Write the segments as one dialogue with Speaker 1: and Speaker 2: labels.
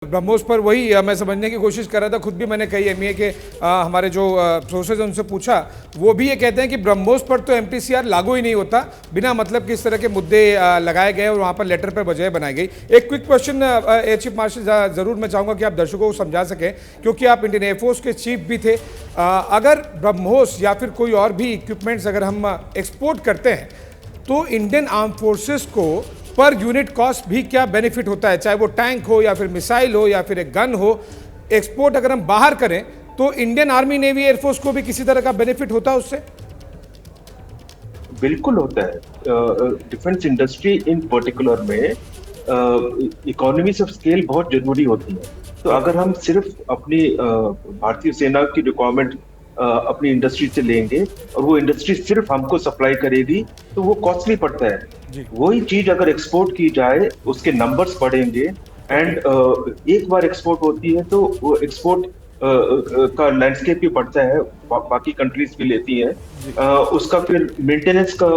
Speaker 1: ब्रह्मोस पर वही मैं समझने की कोशिश कर रहा था, खुद भी मैंने कई एमईए के हमारे जो सोर्सेज हैं उनसे पूछा, वो भी ये कहते हैं कि ब्रह्मोस पर तो एमटीसीआर लागू ही नहीं होता, बिना मतलब कि इस तरह के मुद्दे लगाए गए और वहाँ पर लेटर पर वजह बनाई गई। एक quick question air chief marshal, ज़रूर मैं चाहूँगा कि आप दर्शकों को समझा सकें, क्योंकि आप इंडियन एयरफोर्स के चीफ भी थे। अगर ब्रह्मोस या फिर कोई और भी इक्विपमेंट्स अगर हम एक्सपोर्ट करते हैं तो इंडियन आर्म फोर्सेस को पर यूनिट कॉस्ट भी क्या बेनिफिट होता है, चाहे वो टैंक हो या फिर मिसाइल हो या फिर एक गन हो। एक्सपोर्ट अगर हम बाहर करें तो इंडियन आर्मी नेवी एयरफोर्स को भी किसी तरह का बेनिफिट होता है उससे?
Speaker 2: बिल्कुल होता है। डिफेंस इंडस्ट्री इन पर्टिकुलर में इकोनॉमीज ऑफ स्केल बहुत जरूरी होती है। तो अगर हम सिर्फ अपनी भारतीय सेना की रिक्वायरमेंट अपनी इंडस्ट्री से लेंगे और वो इंडस्ट्री सिर्फ हमको सप्लाई करेगी तो वो कॉस्टली पड़ता है। वही चीज अगर एक्सपोर्ट की जाए उसके नंबर्स बढ़ेंगे एंड एक बार एक्सपोर्ट होती है तो वो एक्सपोर्ट का लैंडस्केप भी बढ़ता है, बाकी कंट्रीज भी लेती हैं, उसका फिर मेंटेनेंस का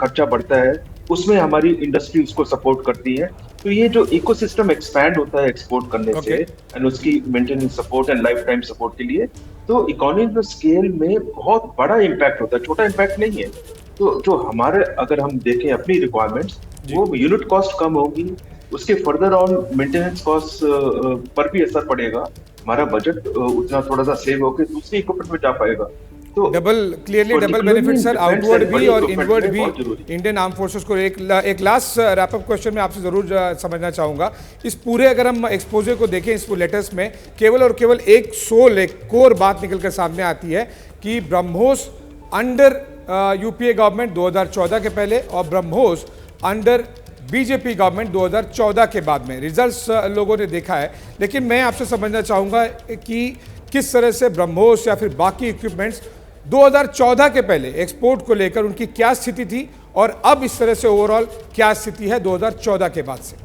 Speaker 2: खर्चा बढ़ता है, उसमें हमारी इंडस्ट्री उसको सपोर्ट करती है। तो ये जो इकोसिस्टम एक्सपैंड होता है एक्सपोर्ट करने से एंड उसकी maintenance support and life time support के लिए, तो इकोनॉमी ऑफ स्केल में बहुत बड़ा इम्पैक्ट होता है, छोटा इम्पैक्ट नहीं है। तो जो हमारे अगर हम देखें अपनी रिक्वायरमेंट्स, वो यूनिट कॉस्ट कम होगी, उसके further on maintenance cost per भी असर पड़ेगा, हमारा बजट उतना थोड़ा सा सेव होकर दूसरे इक्विपमेंट में जा पाएगा। तो
Speaker 1: clearly double benefit sir, outward भी और इनवर्ड भी इंडियन आर्म फोर्सेस को। एक लास्ट रैप अप क्वेश्चन मैं आपसे जरूर समझना चाहूंगा, इस पूरे अगर हम एक्सपोजर को देखें इस लेटर्स में केवल और केवल एक कोर बात निकल कर सामने आती है कि ब्रह्मोस अंडर यूपीए गवर्नमेंट 2014 के पहले और ब्रह्मोस अंडर बीजेपी गवर्नमेंट 2014 के बाद में रिजल्ट्स लोगों ने देखा है। लेकिन मैं आपसे समझना चाहूँगा कि किस तरह से ब्रह्मोस या फिर बाकी इक्विपमेंट्स 2014 के पहले एक्सपोर्ट को लेकर उनकी क्या स्थिति थी और अब इस तरह से ओवरऑल क्या स्थिति है 2014 के बाद से?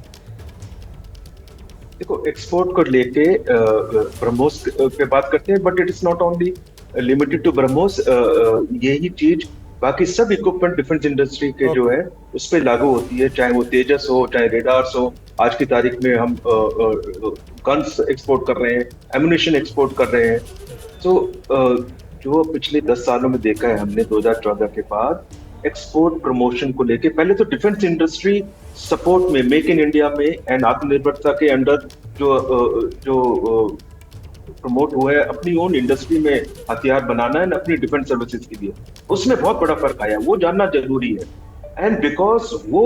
Speaker 2: देखो, एक्सपोर्ट को लेके ब्रह्मोस पे बात करते हैं, but it is not only limited to BrahMos. यही चीज बाकी सब इक्विपमेंट डिफेंस इंडस्ट्री के जो है उस पर लागू होती है, चाहे वो तेजस हो, चाहे रेडार्स हो। आज की तारीख में हम गन्स एक्सपोर्ट कर रहे हैं, एम्यूनिशन एक्सपोर्ट कर रहे हैं। तो जो पिछले 10 सालों में देखा है हमने 2014 के बाद एक्सपोर्ट प्रमोशन को लेके, पहले तो डिफेंस इंडस्ट्री सपोर्ट में, मेक इन इंडिया में एंड आत्मनिर्भरता के अंडर जो प्रमोट हुआ है अपनी ओन इंडस्ट्री में हथियार बनाना है अपनी डिफेंस सर्विसेज के लिए, उसमें बहुत बड़ा फर्क आया, वो जानना जरूरी है। एंड बिकॉज वो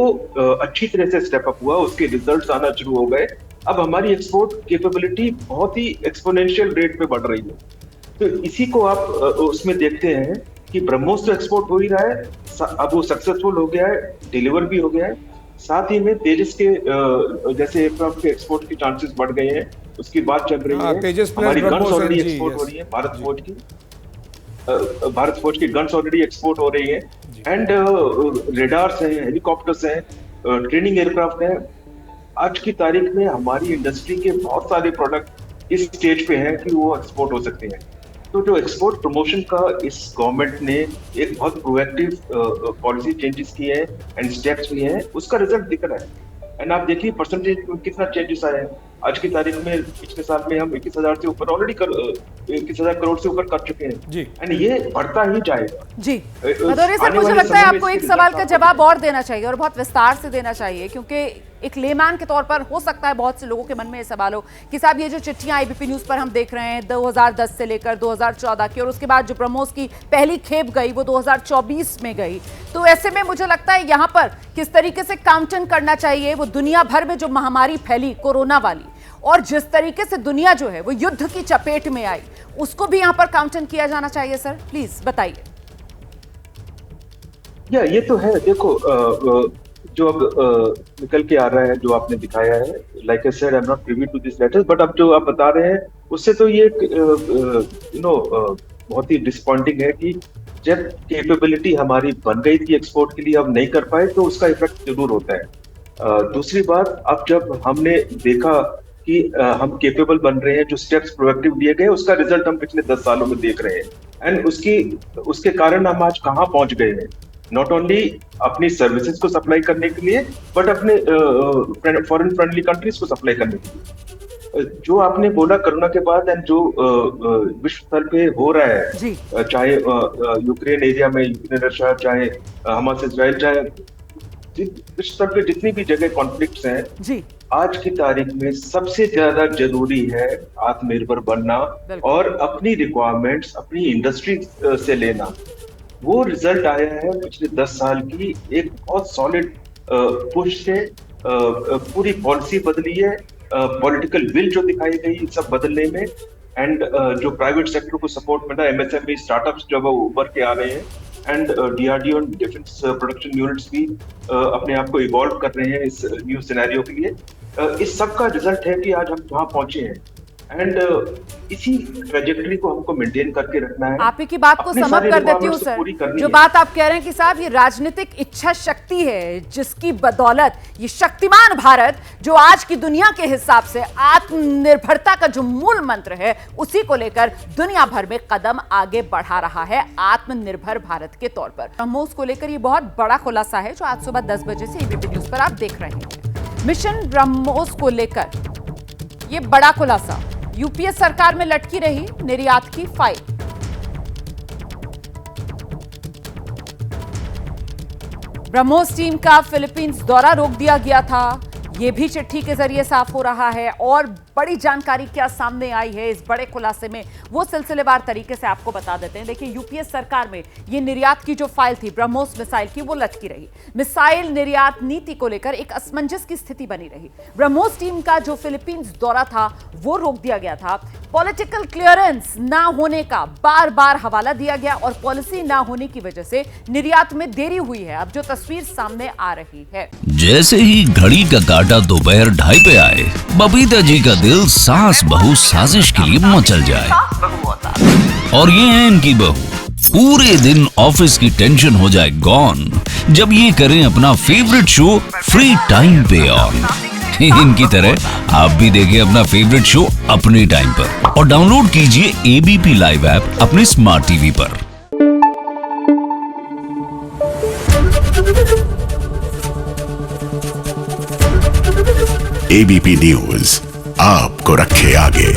Speaker 2: अच्छी तरह से स्टेप अप हुआ, उसके रिजल्ट्स आना शुरू हो गए, अब हमारी एक्सपोर्ट कैपेबिलिटी बहुत ही एक्सपोनेंशियल रेट पे बढ़ रही है। तो इसी को आप उसमें देखते हैं कि ब्रह्मोस तो एक्सपोर्ट हो ही रहा है, अब वो सक्सेसफुल हो गया है, डिलीवर भी हो गया है। साथ ही में तेजस के जैसे एयरक्राफ्ट के एक्सपोर्ट के चांसेस बढ़ गए हैं, उसकी बात चल रही है। हमारी गन्स ऑलरेडी एक्सपोर्ट हो रही है, भारत फौज की गन्स ऑलरेडी एक्सपोर्ट हो रही है एंड रेडार्स हैं, हेलीकॉप्टर्स हैं, ट्रेनिंग एयरक्राफ्ट है। आज की तारीख में हमारी इंडस्ट्री के बहुत सारे प्रोडक्ट इस स्टेज पे हैं कि वो एक्सपोर्ट हो सकते हैं। तो जो एक्सपोर्ट प्रमोशन का इस गवर्नमेंट ने एक बहुत प्रोएक्टिव पॉलिसी चेंजेस किए हैं एंड स्टेप्स लिए हैं, उसका रिजल्ट दिख रहा है। एंड आप देखिए परसेंटेज में कितना चेंजेस आया है। आज की तारीख में पिछले साल में हम 21,000 से ऊपर ऑलरेडी 21,000 करोड़ से ऊपर कर चुके हैं एंड ये बढ़ता ही जाएगा।
Speaker 3: जी भदौरिया सर, मुझे लगता है आपको एक सवाल का जवाब और देना चाहिए और बहुत विस्तार से देना चाहिए, क्योंकि एक लेमैन के तौर पर हो सकता है बहुत से लोगों के मन में ये सवाल हो कि साहब ये जो चिट्ठियां आईबीपी न्यूज पर हम देख रहे हैं 2010 से लेकर 2014 की, और उसके बाद जो ब्रह्मोस की पहली खेप गई वो 2024 में गई, तो ऐसे में मुझे लगता है यहाँ पर किस तरीके से काउंटर करना चाहिए वो दुनिया भर में जो महामारी फैली कोरोना वाली, और जिस तरीके से दुनिया जो है वो युद्ध की चपेट में आई, उसको भी यहाँ पर काउंटर किया जाना चाहिए। सर प्लीज बताइए।
Speaker 2: ये तो है। देखो, जो अब निकल के आ रहा है, जो आपने दिखाया है, like I said, I am not privy to this letters, but अब जो आप बता रहे हैं उससे तो ये बहुत ही डिसअपॉइंटिंग है कि जब कैपेबिलिटी हमारी बन गई थी एक्सपोर्ट के लिए, अब नहीं कर पाए तो उसका इफेक्ट जरूर होता है। दूसरी बात, अब जब हमने देखा कि हम केपेबल बन रहे हैं, जो स्टेप्स प्रोएक्टिव लिए गए उसका रिजल्ट हम पिछले 10 सालों में देख रहे हैं एंड उसके कारण हम आज कहाँ पहुंच गए हैं, नॉट ओनली अपनी सर्विसेज को सप्लाई करने के लिए बट अपने फॉरेन फ्रेंडली कंट्रीज को सप्लाई करने के लिए। जो आपने बोला कोरोना के बाद एंड जो विश्व स्तर पे हो रहा है,
Speaker 3: जी।
Speaker 2: चाहे यूक्रेन एरिया में यूक्रेन रशिया, चाहे हमास इजराइल, चाहे विश्व स्तर पे जितनी भी जगह कॉन्फ्लिक्ट्स हैं,
Speaker 3: जी।
Speaker 2: आज की तारीख में सबसे ज्यादा जरूरी है आत्मनिर्भर बनना और अपनी रिक्वायरमेंट्स अपनी इंडस्ट्री से लेना। वो रिजल्ट आया है पिछले 10 साल की एक बहुत सॉलिड पुश से। पूरी पॉलिसी बदली है, पॉलिटिकल विल जो दिखाई गई सब बदलने में, एंड जो प्राइवेट सेक्टर को सपोर्ट मिला, एमएसएमई स्टार्टअप्स जो है उभर के आ रहे हैं, and DRDO and defence production units भी अपने आप को इवॉल्व कर रहे हैं इस न्यू सिनेरियो के लिए। इस सब का रिजल्ट है कि आज हम वहां पहुंचे हैं, एंड इसी ट्रेजेक्टरी को हमको मेंटेन करके रखना है।
Speaker 3: आप ही की बात को समझ कर देती हूँ सर, जो बात आप कह रहे हैं कि साहब ये राजनीतिक इच्छा शक्ति है जिसकी बदौलत ये शक्तिमान भारत जो आज की दुनिया के हिसाब से आत्मनिर्भरता का जो मूल मंत्र है उसी को लेकर दुनिया भर में कदम आगे बढ़ा रहा है आत्मनिर्भर भारत के तौर पर। ब्रह्मोस को लेकर ये बहुत बड़ा खुलासा है जो आज सुबह 10 बजे से एबीपी न्यूज पर आप देख रहे हैं। मिशन ब्रह्मोस को लेकर ये बड़ा खुलासा, यूपीए सरकार में लटकी रही निर्यात की फाइल। ब्रह्मोस टीम का फिलीपींस दौरा रोक दिया गया था, ये भी चिट्ठी के जरिए साफ हो रहा है। और बड़ी जानकारी क्या सामने आई है इस बड़े खुलासे में, वो सिलसिलेवार तरीके से आपको बता देते हैं। देखिए, यूपीए सरकार में ये निर्यात की जो फाइल थी ब्रह्मोस मिसाइल की, वो लटकी रही। मिसाइल निर्यात नीति को लेकर एक असमंजस की स्थिति बनी रही। ब्रह्मोस टीम का जो फिलीपींस दौरा था वो रोक दिया गया था। पॉलिटिकल क्लियरेंस ना होने का बार बार हवाला दिया गया और पॉलिसी ना होने की वजह से निर्यात में देरी हुई है। अब जो तस्वीर सामने आ रही है,
Speaker 4: जैसे ही घड़ी का काटा दोपहर 2:30 पे आए, बबीता जी का दिल सास बहू साजिश के लिए मचल जाए। और ये है इनकी बहू, पूरे दिन ऑफिस की टेंशन हो जाए गॉन जब ये करें अपना फेवरेट शो फ्री टाइम पे ऑन। इनकी तरह आप भी देखिए अपना फेवरेट शो अपने टाइम पर और डाउनलोड कीजिए एबीपी लाइव ऐप अपने स्मार्ट टीवी पर।
Speaker 5: एबीपी न्यूज आपको रखे आगे।